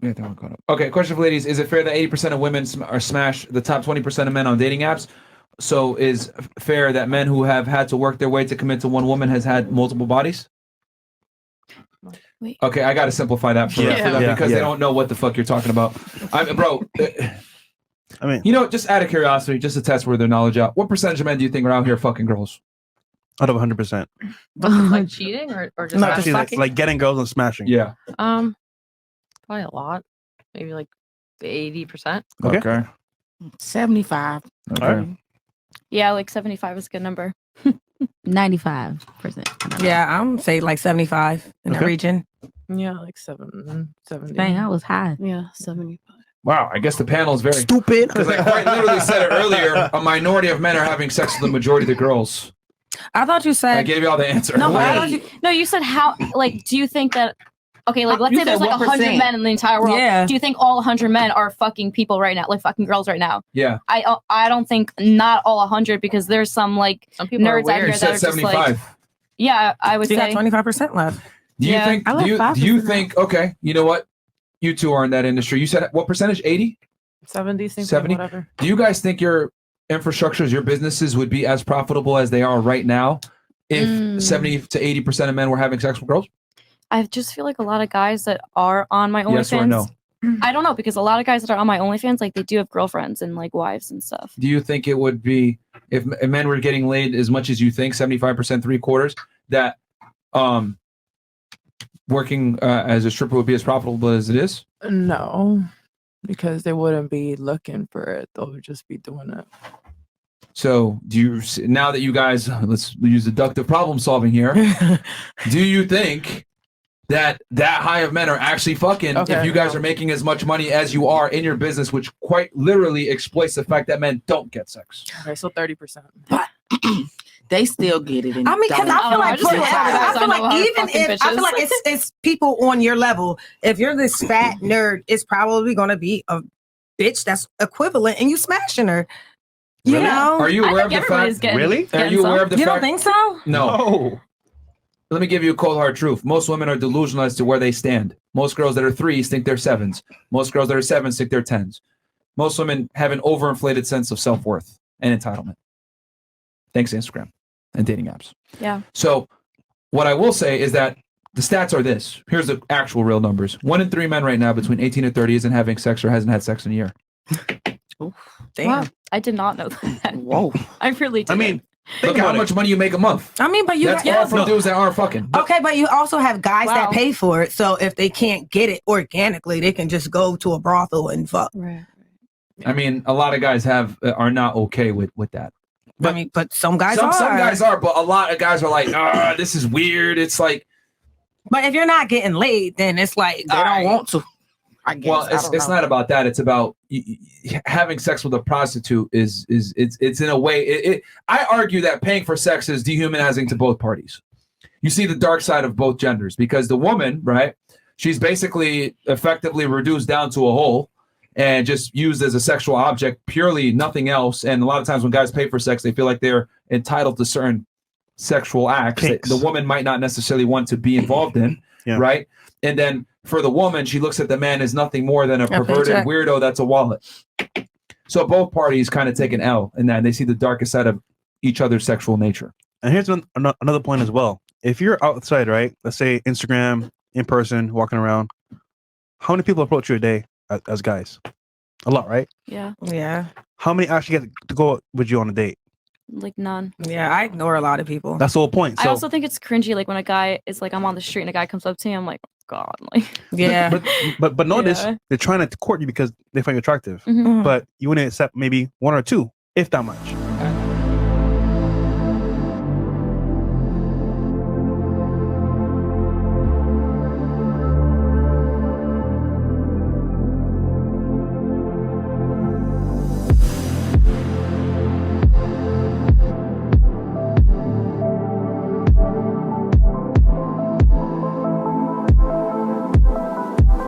Yeah, that one caught up. Okay, question for ladies: is it fair that 80% of women are smash the top 20% of men on dating apps? So, is fair that men who have had to work their way to commit to one woman has had multiple bodies? Wait. Okay, I got to simplify that for them because they don't know what the fuck you're talking about. Bro, I mean, you know, just out of curiosity, just to test where their knowledge out, what percentage of men do you think are out here fucking girls? Out of 100%. Like cheating or just No, actually, like getting girls and smashing. Yeah. probably a lot. Maybe like 80%. Okay. 75. Okay. Yeah, like 75 is a good number. 95%. Yeah, I'm say like 75 in that region. Yeah, like 70. Dang, I was high. Yeah, 75. Wow, I guess the panel is very stupid. Because like Frank literally said it earlier, a minority of men are having sex with the majority of the girls. I thought you said I gave you all the answer. No, but I thought you, No, you said how, like, do you think that, okay, like, let's You say there's said like 100 1%. men in the entire world. Yeah. Do you think all 100 men are fucking people right now, like fucking girls right now? Yeah. I don't think not all 100 because there's some, like, Some people are nerds out weird. here You that said are just like, 75. yeah, I would you got say. 25% left. Do you Yeah. think? I like Do you 5%. think? Okay, you know what? You two are in that industry. You said what percentage? 80? 70, 70? whatever. Do you guys think your infrastructures, your businesses would be as profitable as they are right now if 70 to 80% of men were having sex with girls? I just feel like a lot of guys that are on my OnlyFans. Yes or no? I don't know because a lot of guys that are on my OnlyFans, like they do have girlfriends and like wives and stuff. Do you think it would be if men were getting laid as much as you think, 75%, 3/4, that working as a stripper would be as profitable as it is? No, because they wouldn't be looking for it. They'll just be doing it. So do you, now that you guys, let's use deductive problem solving here, do you think that high of men are actually fucking if you guys are making as much money as you are in your business, which quite literally exploits the fact that men don't get sex? Okay, so 30%. They still get it. I mean, because I feel like, I know how to even fucking if I feel like bitches. it's people on your level. If you're this fat nerd, it's probably going to be a bitch that's equivalent, and you smashing her. You Really? know? Are you I aware of think the everybody's fact? getting- Really? Are you aware of the You fact? don't think so? No. Let me give you a cold hard truth. Most women are delusional as to where they stand. Most girls that are 3s think they're 7s. Most girls that are 7s think they're 10s. Most women have an overinflated sense of self-worth and entitlement. Thanks to Instagram and dating apps. Yeah. So what I will say is that the stats are this. Here's the actual real numbers. 1 in 3 men right now between 18 and 30 isn't having sex or hasn't had sex in a year. Damn. Wow, I did not know that. Whoa. I really did. I mean, Look at how much money you make a month. I mean, but you That's got, all from dudes that aren't fucking. okay, but you also have guys Wow. that pay for it. So if they can't get it organically, they can just go to a brothel and fuck. Right. I mean, a lot of guys are not okay with that. I mean, but some guys Some are. guys are, but a lot of guys are like, this is weird. It's like, But if you're not getting laid, then it's like they don't want to. I guess. well, it's not about that. It's about having sex with a prostitute is it's in a way. I argue that paying for sex is dehumanizing to both parties. You see the dark side of both genders because the woman, right? She's basically effectively reduced down to a hole and just used as a sexual object, purely nothing else. And a lot of times when guys pay for sex, they feel like they're entitled to certain sexual acts that the woman might not necessarily want to be involved in, right? And then for the woman, she looks at the man as nothing more than a perverted paycheck. weirdo that's a wallet. So both parties kind of take an L in that, and they see the darkest side of each other's sexual nature. And here's another point as well. If you're outside, right? Let's say Instagram, in person, walking around. How many people approach you a day as guys? A lot, right? Yeah. Yeah. How many actually get to go with you on a date? Like none. Yeah, I ignore a lot of people. That's the whole point. I So, also think it's cringy, like when a guy is like, I'm on the street and a guy comes up to me, I'm like, God, like. Yeah. but notice Yeah. they're trying to court you because they find you attractive. Mhm. But you wouldn't accept maybe 1 or 2, if that much.